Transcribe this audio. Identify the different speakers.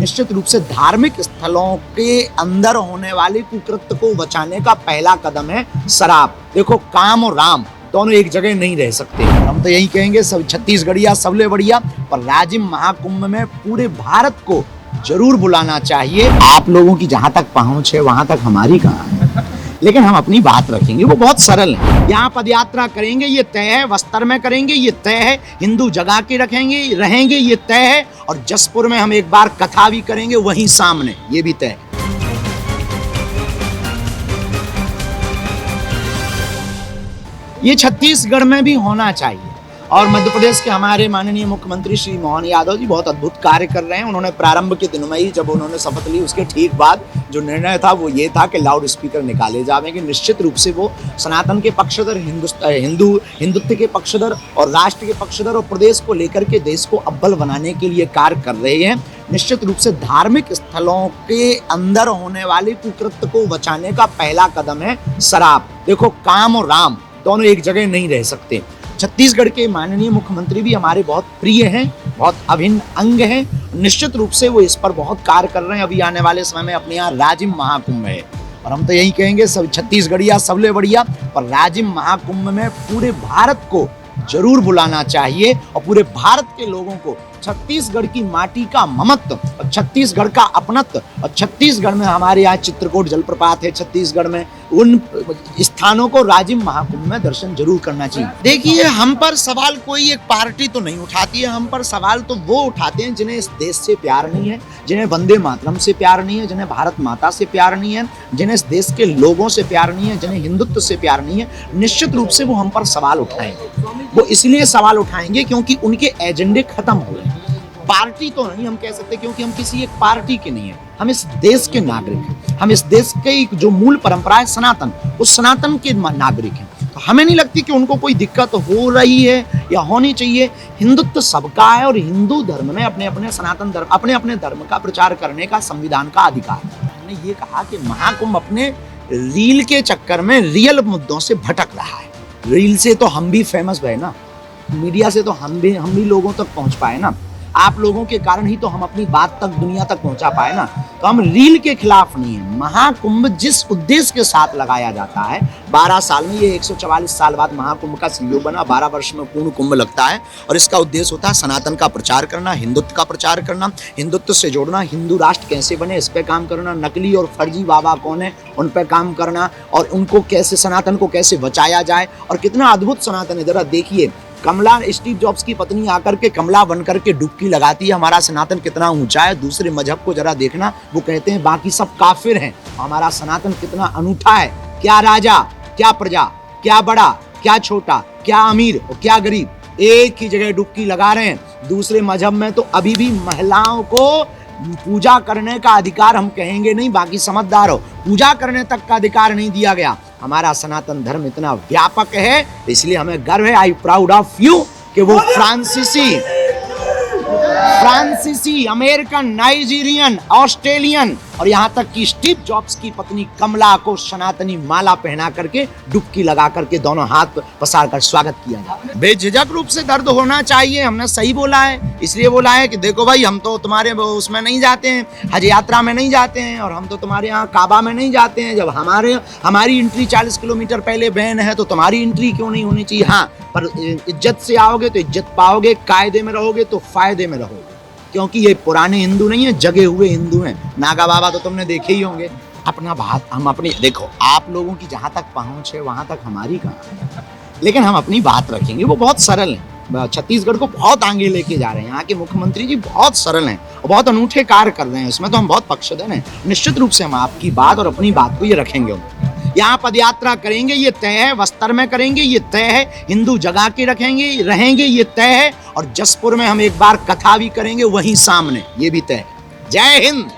Speaker 1: निश्चित रूप से धार्मिक स्थलों के अंदर होने वाले कुकृत्य को बचाने का पहला कदम है शराब। देखो, काम और राम दोनों एक जगह नहीं रह सकते। हम तो यही कहेंगे सब छत्तीसगढ़िया सबले बढ़िया, पर राजिम महाकुंभ में पूरे भारत को जरूर बुलाना चाहिए। आप लोगों की जहां तक पहुंच है वहां तक हमारी कहां है, लेकिन हम अपनी बात रखेंगे, वो बहुत सरल है। यहाँ पद यात्रा करेंगे ये तय है, बस्तर में करेंगे ये तय है, हिंदू जगा के रखेंगे रहेंगे ये तय है, और जसपुर में हम एक बार कथा भी करेंगे वहीं सामने, ये भी तय है। ये छत्तीसगढ़ में भी होना चाहिए। और मध्य प्रदेश के हमारे माननीय मुख्यमंत्री श्री मोहन यादव जी बहुत अद्भुत कार्य कर रहे हैं। उन्होंने प्रारंभ के दिनों में ही जब उन्होंने शपथ ली उसके ठीक बाद जो निर्णय था वो ये था कि लाउड स्पीकर निकाले जाएंगे। निश्चित रूप से वो सनातन के पक्षधर, हिंदुत्व के पक्षधर और राष्ट्र के पक्षधर और प्रदेश को लेकर के देश को अव्वल बनाने के लिए कार्य कर रहे हैं। निश्चित रूप से धार्मिक स्थलों के अंदर होने वाले कुकृत्य को बचाने का पहला कदम है शराब। देखो, काम और राम दोनों एक जगह नहीं रह सकते। छत्तीसगढ़ के माननीय मुख्यमंत्री भी हमारे बहुत प्रिय हैं, बहुत अभिन्न अंग हैं। निश्चित रूप से वो इस पर बहुत कार्य कर रहे हैं। अभी आने वाले समय में अपने यहाँ राजिम महाकुंभ है, और हम तो यही कहेंगे सब छत्तीसगढ़िया सबले बढ़िया, पर राजिम महाकुंभ में पूरे भारत को जरूर बुलाना चाहिए और पूरे भारत के लोगों को छत्तीसगढ़ की माटी का ममत्व और छत्तीसगढ़ का अपनत्व, और छत्तीसगढ़ में हमारे यहाँ चित्रकूट जलप्रपात है, छत्तीसगढ़ में उन स्थानों को राजिम महाकुंभ में दर्शन जरूर करना चाहिए। देखिए, हम पर सवाल कोई एक पार्टी तो नहीं उठाती है, हम पर सवाल तो वो उठाते हैं जिन्हें इस देश से प्यार नहीं है, जिन्हें वंदे मातरम से प्यार नहीं है, जिन्हें भारत माता से प्यार नहीं है, जिन्हें इस देश के लोगों से प्यार नहीं है, जिन्हें हिंदुत्व से प्यार नहीं है। निश्चित रूप से वो हम पर सवाल उठाएंगे। वो इसलिए सवाल उठाएंगे क्योंकि उनके एजेंडे खत्म हो गए। पार्टी तो नहीं हम कह सकते, क्योंकि हम किसी एक पार्टी के नहीं है, हम इस देश के नागरिक हैं। हम इस देश की जो मूल परंपरा है सनातन, उस सनातन के नागरिक हैं। तो हमें नहीं लगती कि उनको कोई दिक्कत हो रही है या होनी चाहिए। हिंदुत्व सबका है और हिंदू धर्म में अपने अपने सनातन धर्म, अपने अपने धर्म का प्रचार करने का संविधान का अधिकार है। हमने ये कहा कि महाकुंभ अपने रील के चक्कर में रियल मुद्दों से भटक रहा है। रील से तो हम भी फेमस हुए ना, मीडिया से तो हम भी लोगों तक पहुंच पाए ना, आप लोगों के कारण ही तो हम अपनी बात तक दुनिया तक पहुंचा पाए ना। तो हम रील के खिलाफ नहीं है। महाकुंभ जिस उद्देश्य के साथ लगाया जाता है, 12 साल में ये 144 साल बाद महाकुंभ का संयोग बना, 12 वर्ष में पूर्ण कुंभ लगता है, और इसका उद्देश्य होता है सनातन का प्रचार करना, हिंदुत्व का प्रचार करना, हिंदुत्व से जोड़ना, हिंदू राष्ट्र कैसे बने इस पे काम करना, नकली और फर्जी बाबा कौन है उन पे काम करना, और उनको कैसे सनातन को कैसे बचाया जाए। और कितना अद्भुत सनातन है, जरा देखिए, कमला स्टीव जॉब्स की पत्नी आकर के कमला बनकर के डुबकी लगाती है। हमारा सनातन कितना ऊंचा है, दूसरे मजहब को जरा देखना, वो कहते हैं बाकी सब काफिर हैं, हमारा सनातन कितना अनूठा है। क्या राजा, क्या प्रजा, क्या बड़ा, क्या छोटा, क्या अमीर और क्या गरीब, एक ही जगह डुबकी लगा रहे हैं। दूसरे मजहब में तो अभी भी महिलाओं को पूजा करने का अधिकार हम कहेंगे नहीं, बाकी समझदार हो, पूजा करने तक का अधिकार नहीं दिया गया। हमारा सनातन धर्म इतना व्यापक है, इसलिए हमें गर्व है, आई प्राउड ऑफ यू, कि वो फ्रांसीसी, अमेरिकन, नाइजीरियन, ऑस्ट्रेलियन और यहाँ तक कि स्टीव जॉब्स की पत्नी कमला को सनातनी माला पहना करके डुबकी लगा करके दोनों हाथ पसार कर स्वागत किया जाता है। बेझिझक रूप से दर्द होना चाहिए, हमने सही बोला है। इसलिए बोला है कि देखो भाई, हम तो तुम्हारे उसमें नहीं जाते हैं, हज यात्रा में नहीं जाते हैं, और हम तो तुम्हारे यहाँ काबा में नहीं जाते हैं। जब हमारी एंट्री 40 किलोमीटर पहले बैन है, तो तुम्हारी एंट्री क्यों नहीं होनी चाहिए? हाँ, पर इज्जत से आओगे तो इज्जत पाओगे, कायदे में रहोगे तो फायदे में रहोगे, क्योंकि ये पुराने हिंदू नहीं है, जगे हुए हिंदू हैं। नागा बाबा तो तुमने देखे ही होंगे। अपना बात हम अपनी, देखो, आप लोगों की जहां तक पहुंच है वहां तक हमारी कहां है, लेकिन हम अपनी बात रखेंगे, वो बहुत सरल है। छत्तीसगढ़ को बहुत आगे लेके जा रहे हैं। यहाँ के मुख्यमंत्री जी बहुत सरल हैं और बहुत अनूठे कार्य कर रहे हैं, इसमें तो हम बहुत पक्षधर हैं। निश्चित रूप से हम आपकी बात और अपनी बात को ये रखेंगे। यहाँ पद यात्रा करेंगे ये तय है, बस्तर में करेंगे ये तय है, हिंदू जगा के रखेंगे रहेंगे ये तय है, और जसपुर में हम एक बार कथा भी करेंगे वहीं सामने, ये भी तय है। जय हिंद।